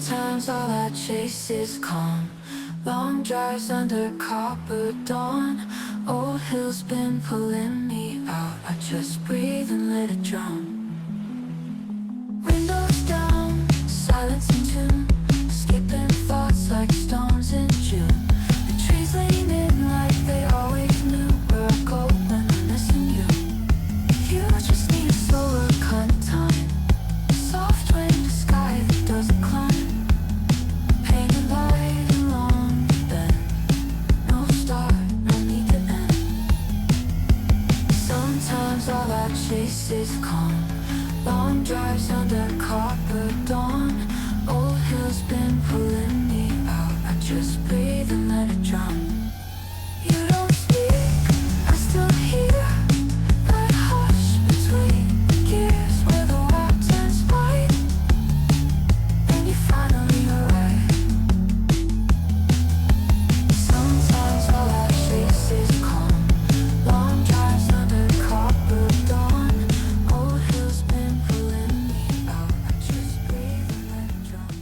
Sometimes all I chase is calm. Long drives under copper dawn. Old hills been pulling me out. I just breathe and let it drown. Windows down, silence in tune. Skipping thoughts like stones in June. The trees lean in like they always knew where I go when I'm missing you. You just need a slower cut time. Soft wind, sky that doesn't climb. Painted light along the bend. No start, no need to end. Sometimes all I chase is calm. Long drives under copper dawn. Old hills been pulling me out. I just breathe and let it drown. You don't speak, I still hear that hush between the gears where the world turns white. Then you finally arrive. Sometimes all I chase is calm. Long drives under copper dawn. Old hills been pulling me out. I just breathe and let it drown.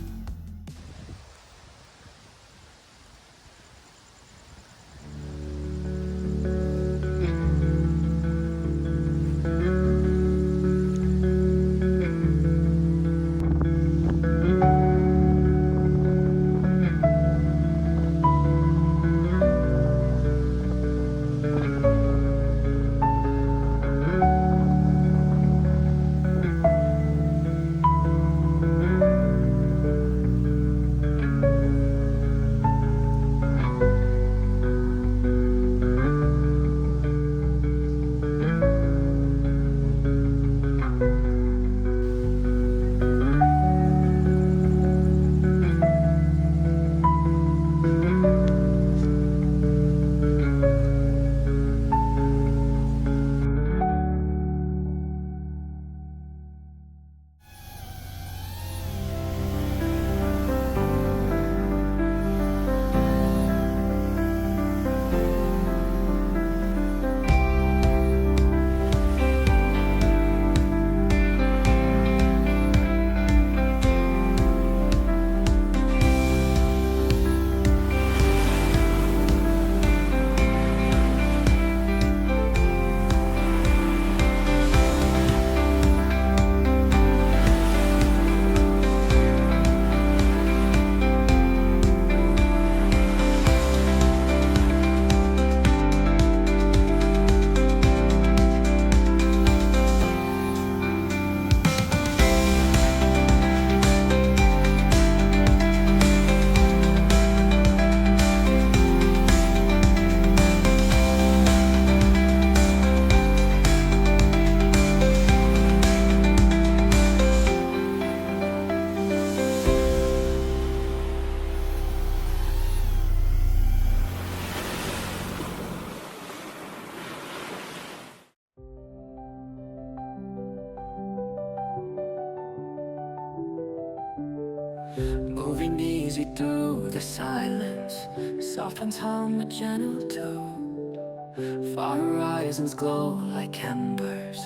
Moving easy through the silence, soft winds hum a gentle tune. Far horizons glow like embers,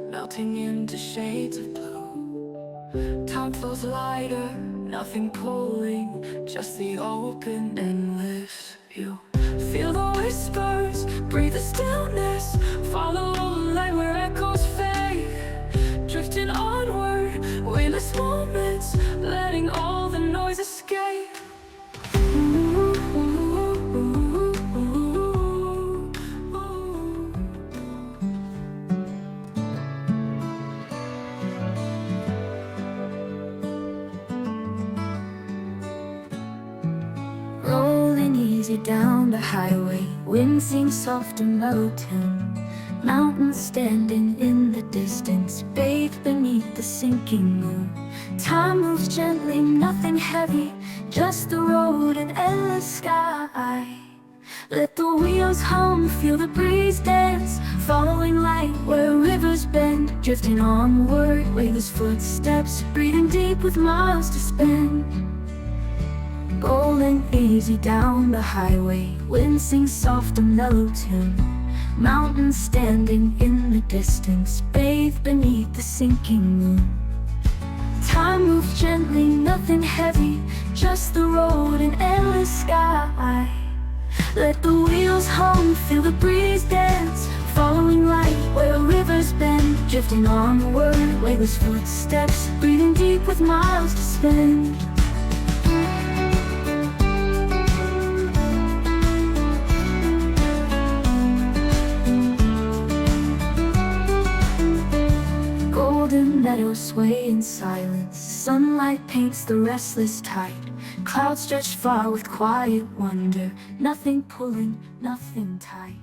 melting into shades of blue. Time flows lighter, nothing pulling, just the open, endless view. Feel the whispers, breathe the stillness, follow the light where echoes fade. Drifting onward, weightless moments, letting all the noise escape. Rolling easy down the highway, wind sings soft and mellow tune. Mountains standing in the distance, bathed beneath the sinking moon. Time moves gently, nothing heavy, just the road and endless sky. Let the wheels hum, feel the breeze dance, following light where rivers bend. Drifting onward, weightless footsteps, breathing deep with miles to spend. Rolling easy down the highway, wind sings soft and mellow tune. Mountains standing in the distance, bathed beneath the sinking moon. Time moves gently, nothing heavy, just the road and endless sky. Let the wheels hum, feel the breeze dance, following light where rivers bend, drifting onward, weightless footsteps, breathing deep with miles to spend. Golden meadows sway in silence, sunlight paints the restless tide. Clouds stretch far with quiet wonder, nothing pulling, nothing tight.